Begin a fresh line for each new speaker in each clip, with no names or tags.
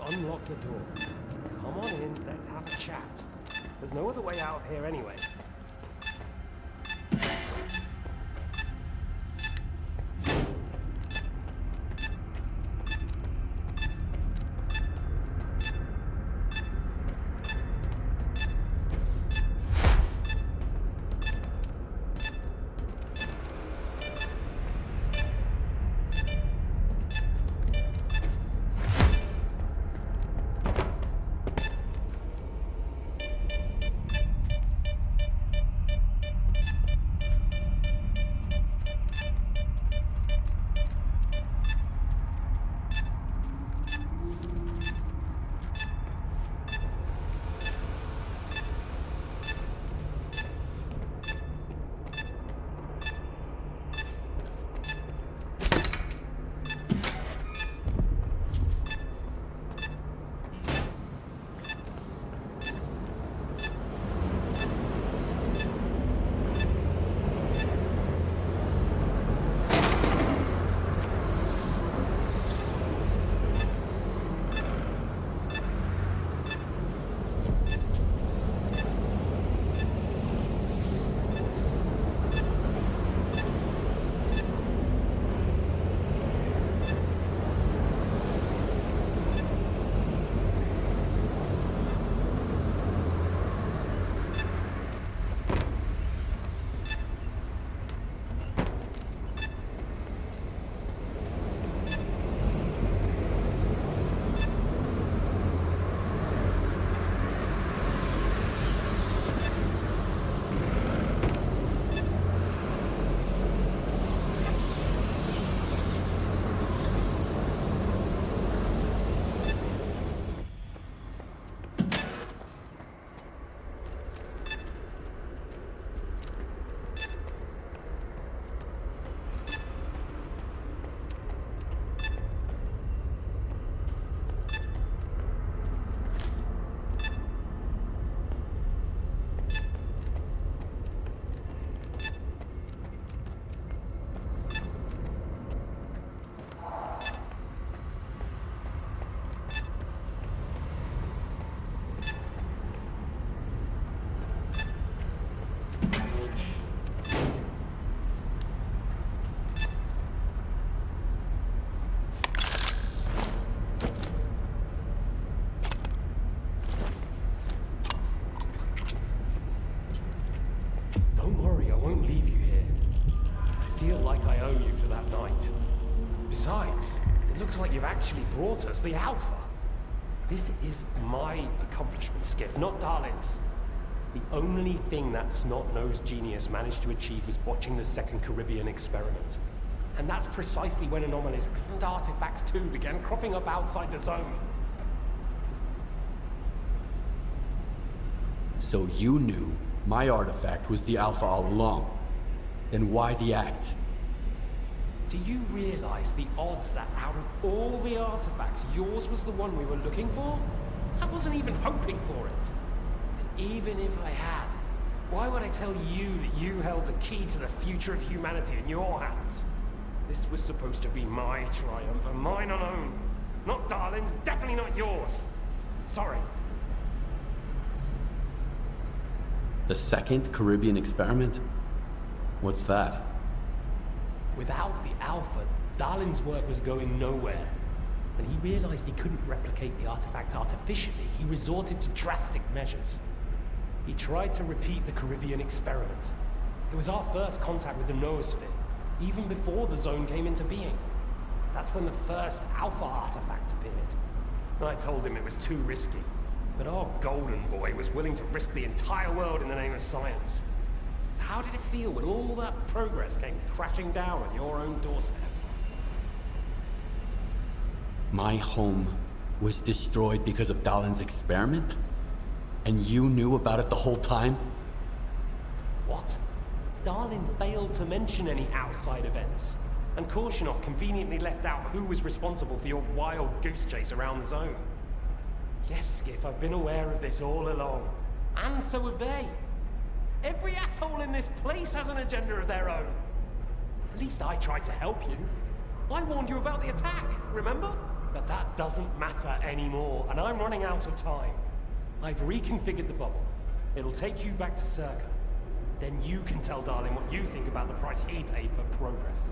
unlock the door. Come on in, let's have a chat. There's no other way out of here anyway. Like you've actually brought us the Alpha. This is my accomplishment, Skiff, not Darlin's. The only thing that snot-nosed genius managed to achieve was watching the second Caribbean experiment. And that's precisely when anomalies and artifacts too began cropping up outside the zone.
So you knew my artifact was the Alpha all along. Then why the act?
Do you realize the odds that out of all the artifacts, yours was the one we were looking for? I wasn't even hoping for it. And even if I had, why would I tell you that you held the key to the future of humanity in your hands? This was supposed to be my triumph and mine alone. Not Darlin's, definitely not yours. Sorry.
The second Caribbean experiment? What's that?
Without the Alpha, Darlin's work was going nowhere. When he realized he couldn't replicate the artifact artificially, he resorted to drastic measures. He tried to repeat the Caribbean experiment. It was our first contact with the noosphere, even before the zone came into being. That's when the first Alpha artifact appeared. I told him it was too risky, but our golden boy was willing to risk the entire world in the name of science. So how did it feel when all that progress came crashing down on your own doorstep?
My home was destroyed because of Darlin's experiment? And you knew about it the whole time?
What? Darlin failed to mention any outside events, and Korshunov conveniently left out who was responsible for your wild goose chase around the zone. Yes, Skiff, I've been aware of this all along. And so have they. Every asshole in this place has an agenda of their own. At least I tried to help you. I warned you about the attack, remember? But that doesn't matter anymore, and I'm running out of time. I've reconfigured the bubble. It'll take you back to S.T.A.L.K.E.R. Then you can tell Darling what you think about the price he paid for progress.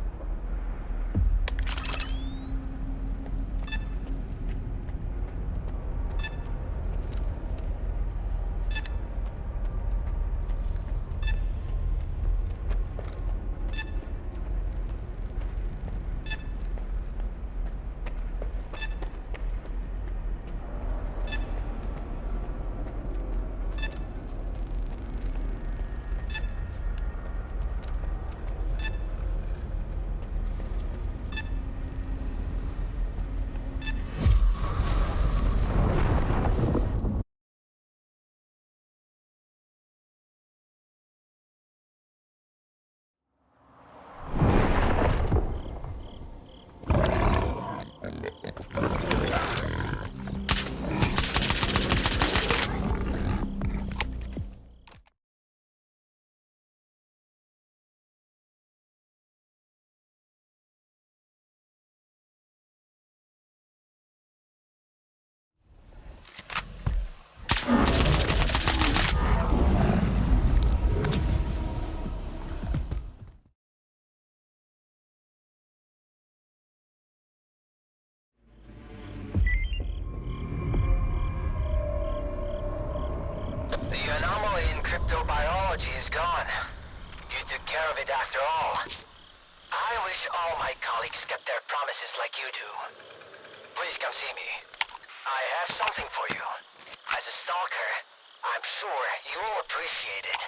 The anomaly in cryptobiology is gone. You took care of it after all. I wish all my colleagues get their promises like you do. Please come see me. I have something for you. As a stalker, I'm sure you'll appreciate it.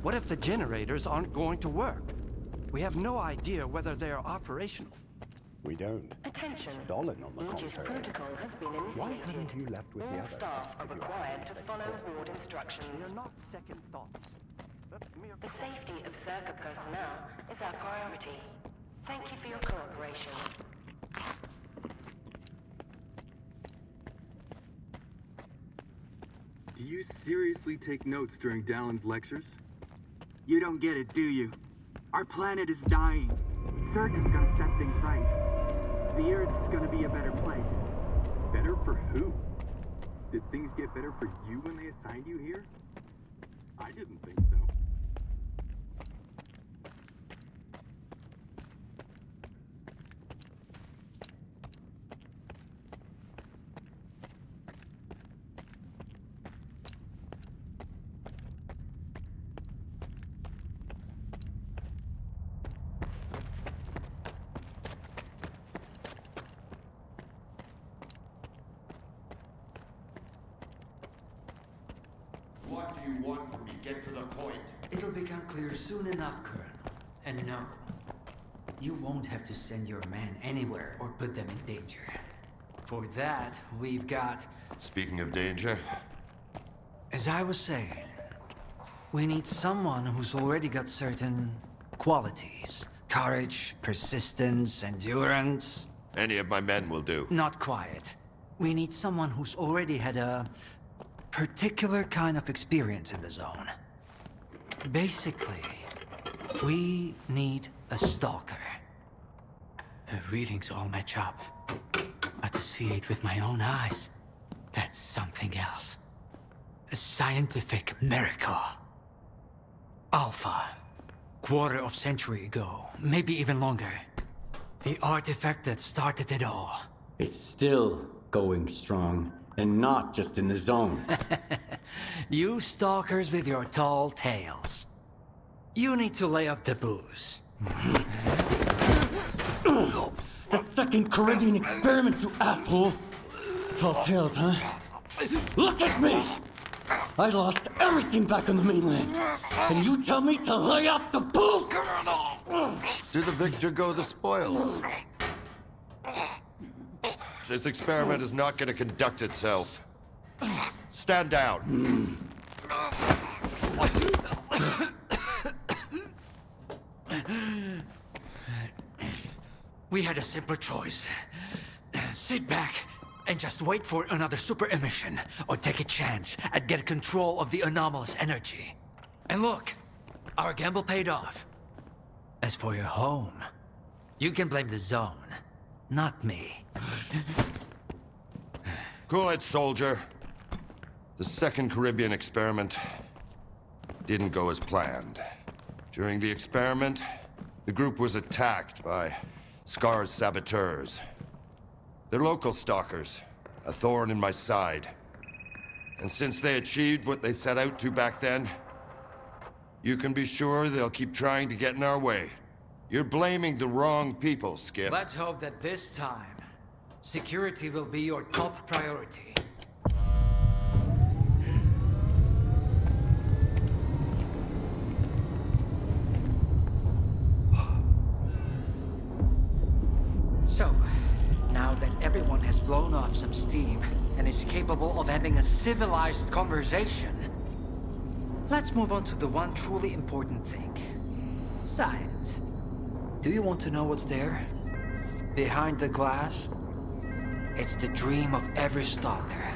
What if the generators aren't going to work? We have no idea whether they are operational.
We don't.
Attention.
Stalin, on the
İcue's
contrary.
protocol has been initiated.
Why haven't you left with the
All
others?
staff are
If you
required to follow board instructions.
We are not second thoughts. That's mere
The safety of S.T.A.L.K.E.R personnel is our priority. Thank you for your cooperation.
Do you seriously take notes during Dallin's lectures? You don't get it, do you? Our planet is dying. C.E.R.K is gonna set things right. The Earth's gonna be a better place.
Better for who? Did things get better for you when they assigned you here? I didn't think so.
What do you want from me? Get to the point.
It'll become clear soon enough, Colonel.
And no, you won't have to send your men anywhere or put them in danger. For that, we've got...
Speaking of danger,
As I was saying, we need someone who's already got certain qualities. Courage, persistence, endurance.
any of my men will do.
Not quiet. We need someone who's already had a particular kind of experience in the zone. Basically, we need a stalker. The readings all match up. But to see it with my own eyes, that's something else. A scientific miracle. Alpha. Quarter of century ago, maybe even longer. The artifact that started it all.
It's still going strong, and not just in the zone.
You stalkers with your tall tales. You need to lay up the booze.
The second Caribbean experiment, you asshole! Tall tales, huh? Look at me! I lost everything back on the mainland. And you tell me to lay off the booze?
To the victor go the spoils. This experiment is not going to conduct itself. Stand down.
We had a simple choice. Sit back and just wait for another super emission, or take a chance at get control of the anomalous energy. And look, our gamble paid off. As for your home, you can blame the zone, not me.
Cool it, soldier. The second Caribbean experiment didn't go as planned. During the experiment, the group was attacked by S.T.A.L.K.E.R's saboteurs. They're local stalkers, a thorn in my side. And since they achieved what they set out to back then, you can be sure they'll keep trying to get in our way. You're blaming the wrong people, Skip.
Let's hope that this time, security will be your top priority. So, now that everyone has blown off some steam and is capable of having a civilized conversation, let's move on to the one truly important thing. Science. Do you want to know what's there? Behind the glass? It's the dream of every stalker.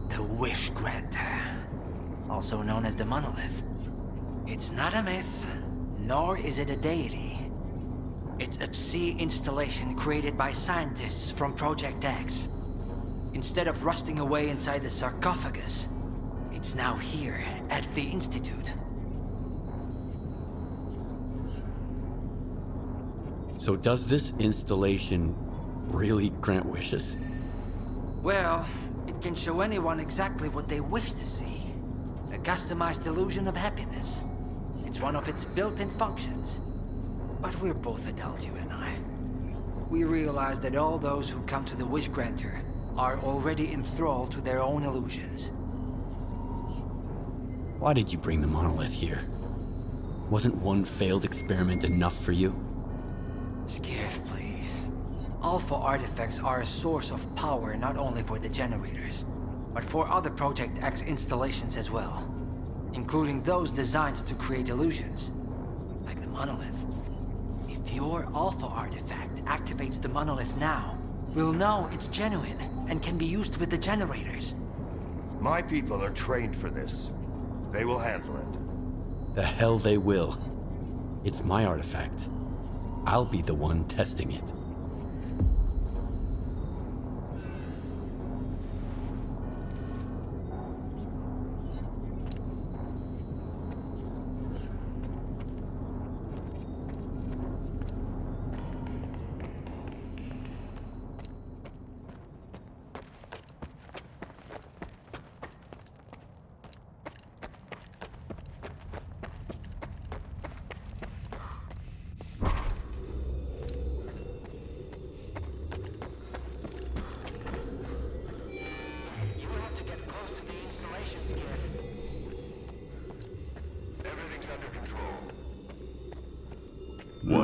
The Wish Granter. Also known as the Monolith. It's not a myth, nor is it a deity. It's a Psi installation created by scientists from Project X. Instead of rusting away inside the sarcophagus, it's now here at the Institute.
So does this installation really grant wishes?
Well, it can show anyone exactly what they wish to see. A customized illusion of happiness. It's one of its built-in functions. But we're both adults, you and I. We realize that all those who come to the Wish Granter are already enthralled to their own illusions.
Why did you bring the monolith here? Wasn't one failed experiment enough for you?
Skiff, please. Alpha artifacts are a source of power not only for the generators, but for other Project X installations as well. Including those designed to create illusions, like the monolith. If your Alpha artifact activates the monolith now, we'll know it's genuine and can be used with the generators.
My people are trained for this. They will handle it.
The hell they will. It's my artifact. I'll be the one testing it.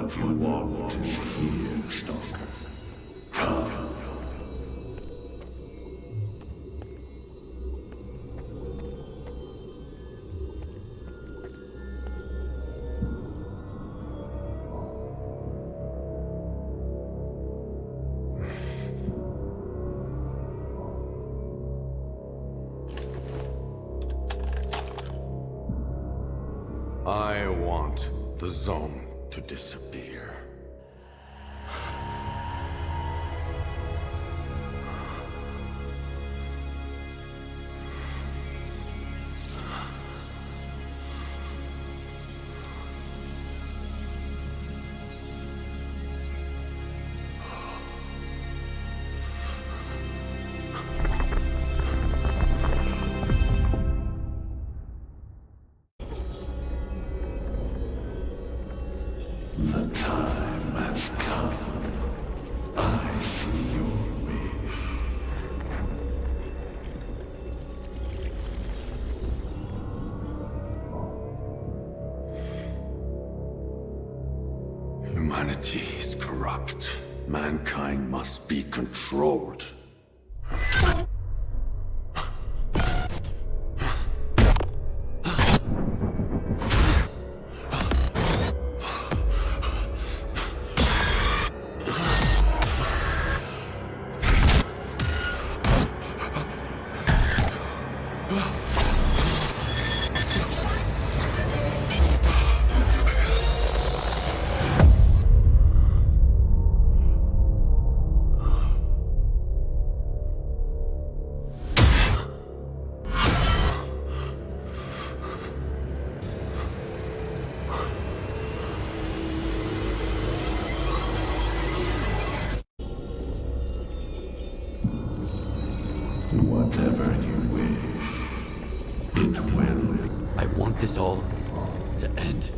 What you want is here, Stalker. Come.
I want the zone to disappear.
The time has come. I see your wish.
Humanity is corrupt. Mankind must be controlled.
Whatever you wish, it will.
I want this all to end.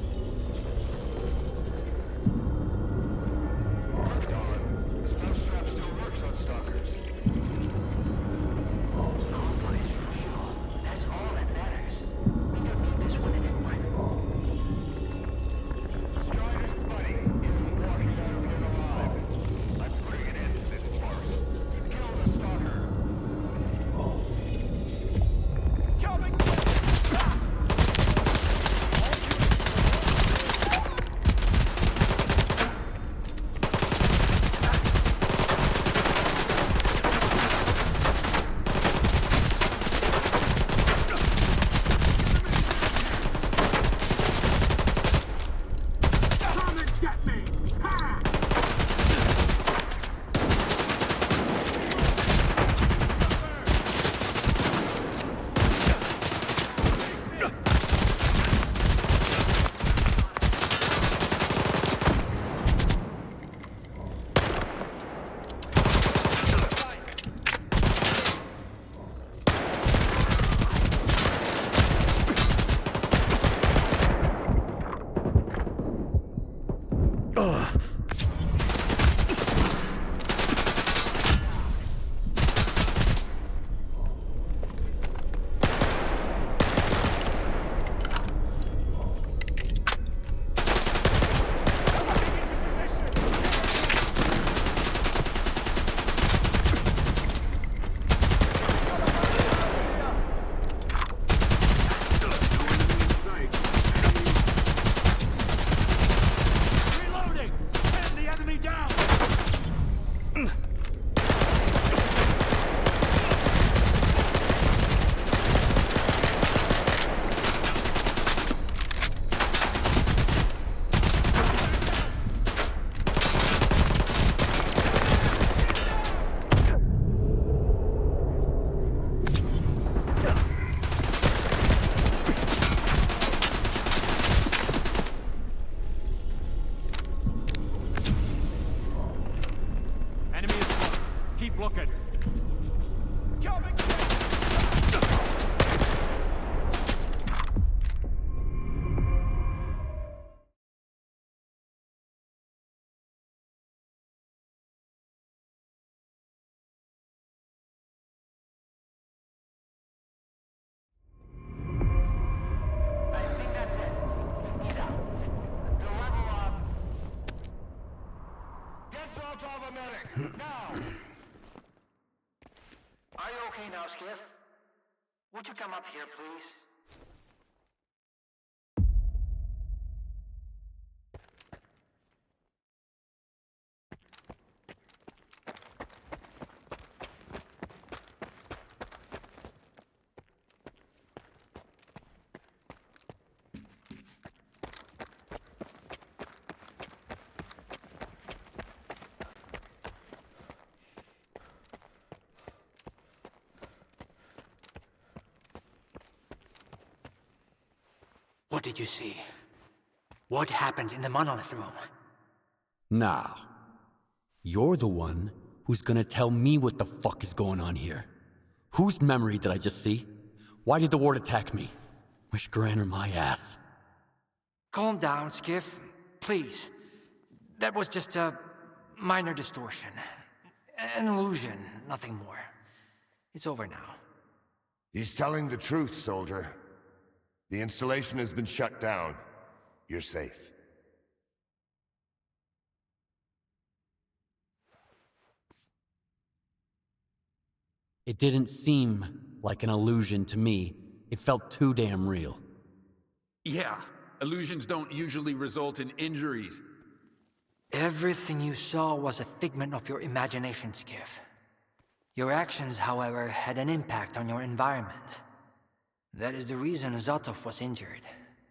That's all that matters. We don't need this one anymore.
Strider's buddy isn't walking out of here alive. I'm putting an end to this farce. Kill the stalker. Coming! Medic, now!
Are you okay now, Skiff? Would you come up here, please? What did you see? What happened in the monolith room?
Now, you're the one who's gonna tell me what the fuck is going on here. Whose memory did I just see? Why did the ward attack me? Wish Granner my ass.
Calm down, Skiff. Please. That was just a minor distortion. An illusion, nothing more. It's over now.
He's telling the truth, soldier. The installation has been shut down. You're safe.
It didn't seem like an illusion to me. It felt too damn real.
Yeah, illusions don't usually result in injuries.
Everything you saw was a figment of your imagination, Skiff. Your actions, however, had an impact on your environment. That is the reason Zotov was injured,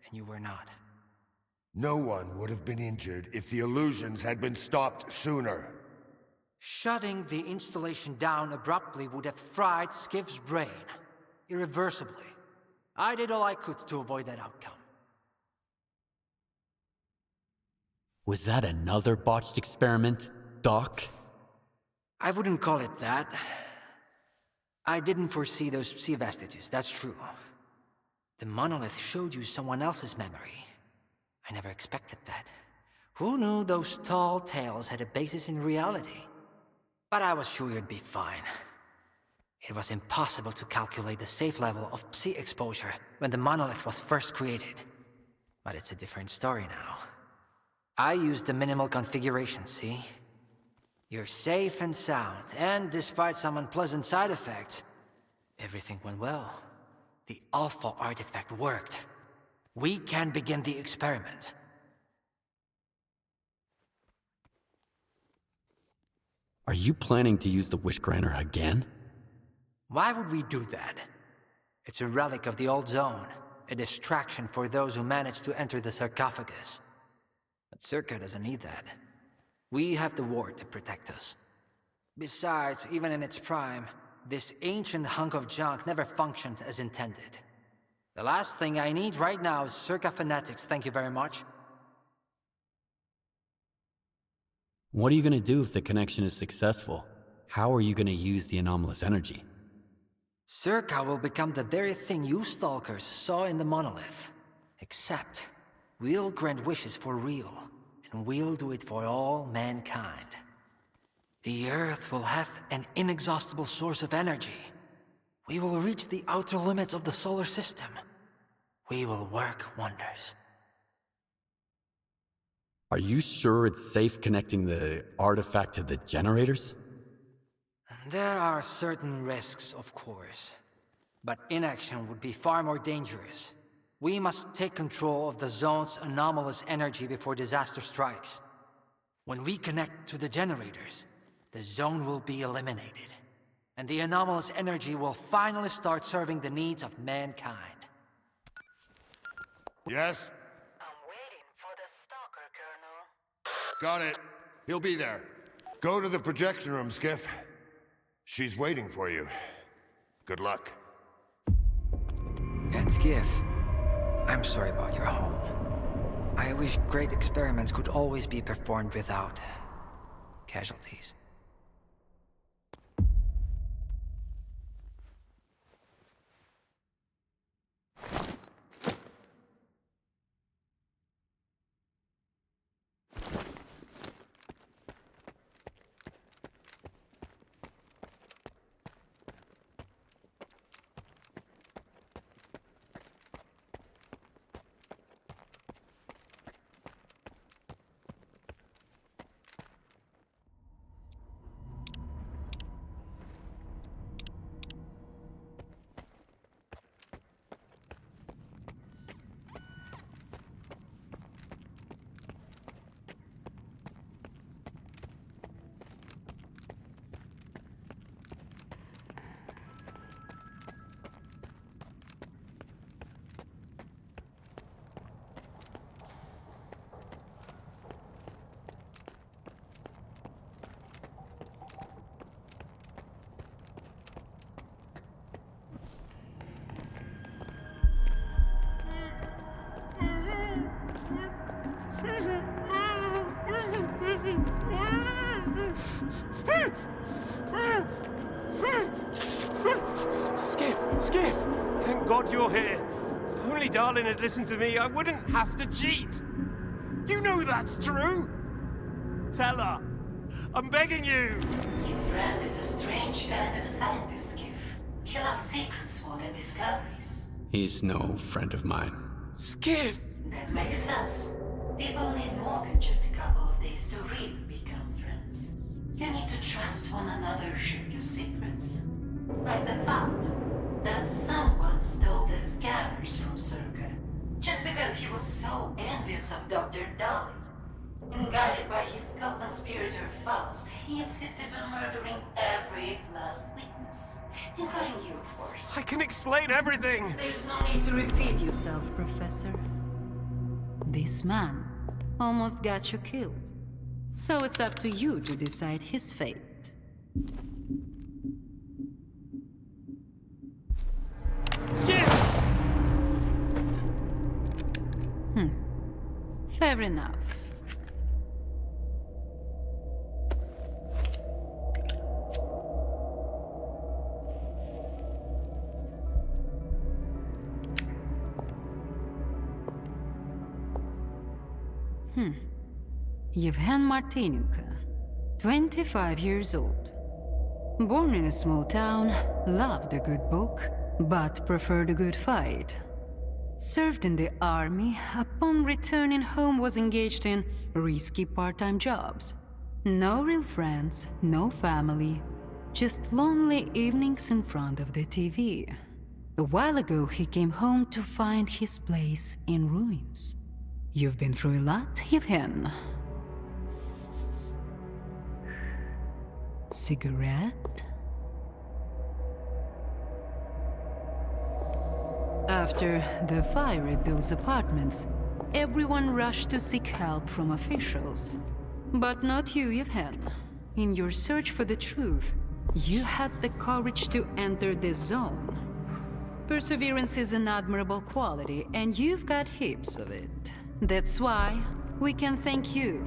and you were not.
No one would have been injured if the illusions had been stopped sooner.
Shutting the installation down abruptly would have fried Skiff's brain, irreversibly. I did all I could to avoid that outcome.
Was that another botched experiment, Doc?
I wouldn't call it that. I didn't foresee those sea vestiges, that's true. The monolith showed you someone else's memory. I never expected that. Who knew those tall tales had a basis in reality? But I was sure you'd be fine. It was impossible to calculate the safe level of Psi exposure when the monolith was first created. But it's a different story now. I used the minimal configuration, see? You're safe and sound, and despite some unpleasant side effects, everything went well. The Alpha artifact worked. We can begin the experiment.
Are you planning to use the Wish Granner again?
Why would we do that? It's a relic of the old zone, a distraction for those who manage to enter the sarcophagus. But Circa doesn't need that. We have the ward to protect us. Besides, even in its prime, this ancient hunk of junk never functioned as intended. The last thing I need right now is Circa fanatics, thank you very much.
What are you gonna do if the connection is successful? How are you gonna use the anomalous energy?
Circa will become the very thing you stalkers saw in the monolith. Except, we'll grant wishes for real, and we'll do it for all mankind. The Earth will have an inexhaustible source of energy. We will reach the outer limits of the solar system. We will work wonders.
Are you sure it's safe connecting the artifact to the generators?
There are certain risks, of course. But inaction would be far more dangerous. We must take control of the zone's anomalous energy before disaster strikes. When we connect to the generators, the zone will be eliminated, and the anomalous energy will finally start serving the needs of mankind.
Yes?
I'm waiting for the stalker, Colonel.
Got it. He'll be there. Go to the projection room, Skiff. She's waiting for you. Good luck.
And Skiff, I'm sorry about your home. I wish great experiments could always be performed without casualties.
Skiff! Thank God you're here. If only Darlin had listened to me, I wouldn't have to cheat. You know that's true. Tell her. I'm begging you.
Your friend is a strange kind of scientist, Skiff. He loves secrets more than discoveries.
He's no friend of mine.
Skiff!
That makes sense. People need more than just a couple of days to really become friends. You need to trust one another, share your secrets. Like the fact that someone stole the scanners from S.T.A.L.K.E.R. just because he was so envious of Dr. Dolly. And guided by his co-conspirator Faust, he insisted on murdering every last witness, including you, of course.
I can explain everything.
There's no need to repeat yourself, Professor. This man almost got you killed. So it's up to you to decide his fate.
Skip!
Fair enough. Yevhen Martinenko, 25 years old. Born in a small town, loved a good book, but preferred a good fight. Served in the army, upon returning home was engaged in risky part-time jobs. No real friends, no family, just lonely evenings in front of the TV. A while ago he came home to find his place in ruins. You've been through a lot, Yevhen. Cigarette? After the fire at those apartments, everyone rushed to seek help from officials. But not you, Yevhen. In your search for the truth, you had the courage to enter the zone. Perseverance is an admirable quality, and you've got heaps of it. That's why we can thank you,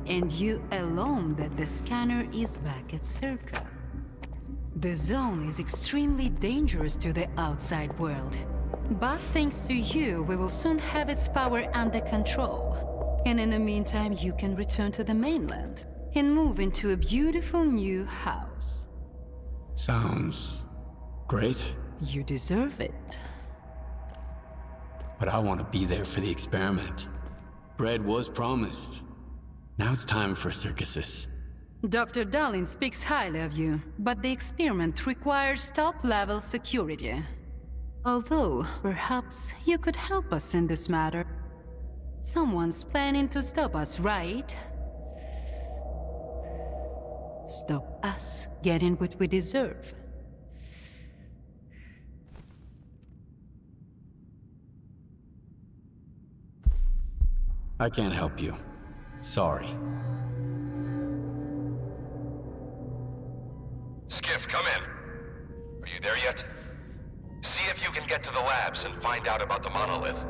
and you alone, that the scanner is back at S.T.A.L.K.E.R. The zone is extremely dangerous to the outside world. But thanks to you, we will soon have its power under control. And in the meantime, you can return to the mainland and move into a beautiful new house.
Sounds great.
You deserve it.
But I want to be there for the experiment. Bread was promised. Now it's time for circuses.
Dr. Darlin speaks highly of you, but the experiment requires top-level security. Although, perhaps you could help us in this matter. Someone's planning to stop us, right? Stop us getting what we deserve.
I can't help you. Sorry.
Skiff, come in. Are you there yet? See if you can get to the labs and find out about the monolith.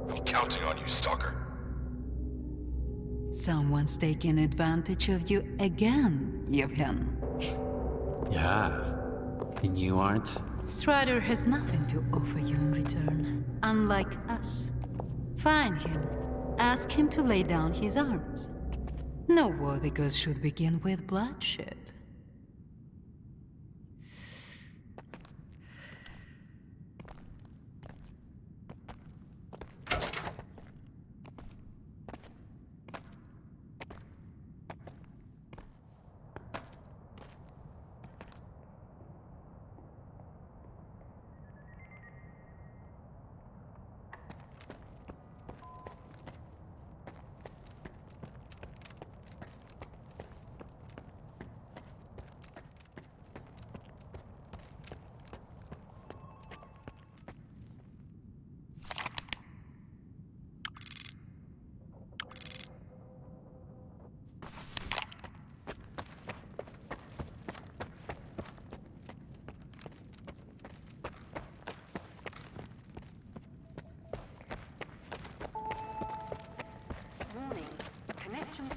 I'm counting on you, S.T.A.L.K.E.R.
Someone's taking advantage of you again, Yevhen.
Yeah. And you aren't?
Strider has nothing to offer you in return, unlike us. Find him. Ask him to lay down his arms. No war because should begin with bloodshed.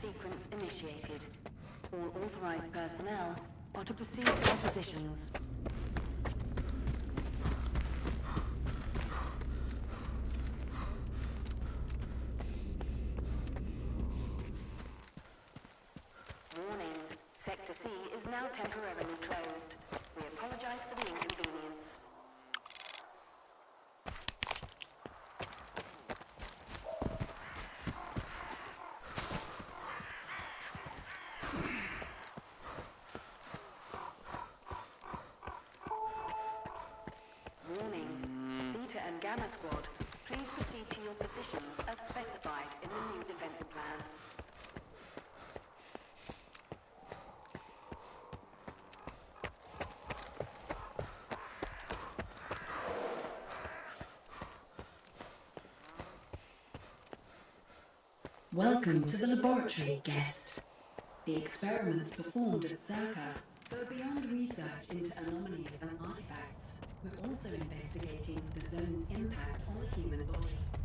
Sequence initiated. All authorized personnel are to proceed to their positions.
now temporarily closed. We apologize for the inconvenience. Warning. Theta and Gamma Squad, please proceed to your positions as specified in the new defense plan.
Welcome to the laboratory, guest. The experiments performed at S.T.A.L.K.E.R go beyond research into anomalies and artifacts. We're also investigating the zone's impact on the human body.